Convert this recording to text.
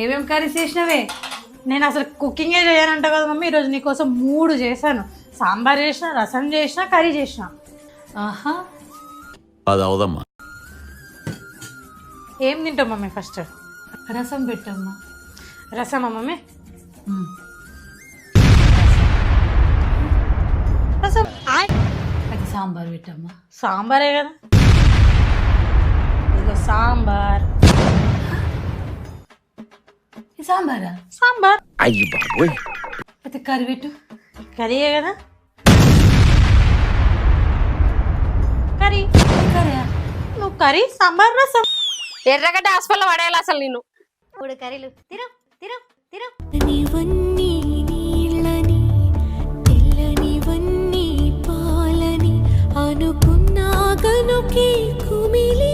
ఏమేం కర్రీస్ చేసినవే? నేను అసలు కుకింగే చేయనంట కదా మమ్మీ. ఈరోజు నీకోసం 3 చేశాను. సాంబార్ చేసిన, రసం చేసిన, కర్రీ చేసిన. ఆహా, అది అవదమ్మా. ఏం తింటావు మమ్మీ ఫస్ట్? రసం పెట్టమ్మా. రసమా మమ్మీ? ఉమ్. రసం అది సాంబార్ పెట్టమ్మా. సాంబారే కదా. ఇదిగో సాంబార్. ఇది సాంబారా? సాంబార్. అయ్యి బాబోయ్. అయితే కర్రీ పెట్టు. కర్రీయే కదా. కర్రీ. కర్రీ. నువ్వు కర్రీ, సాంబార్, రసం. ఎర్రగడ్డ హాస్పిటల్ పడేయాలి అసలు నేను. 3 కర్రీలు. తిరు తిరు తిరు. నీవన్నీ నీళ్ళని తెల్లనివన్నీ పాలని అనుకున్నా గనుకే కుమిలి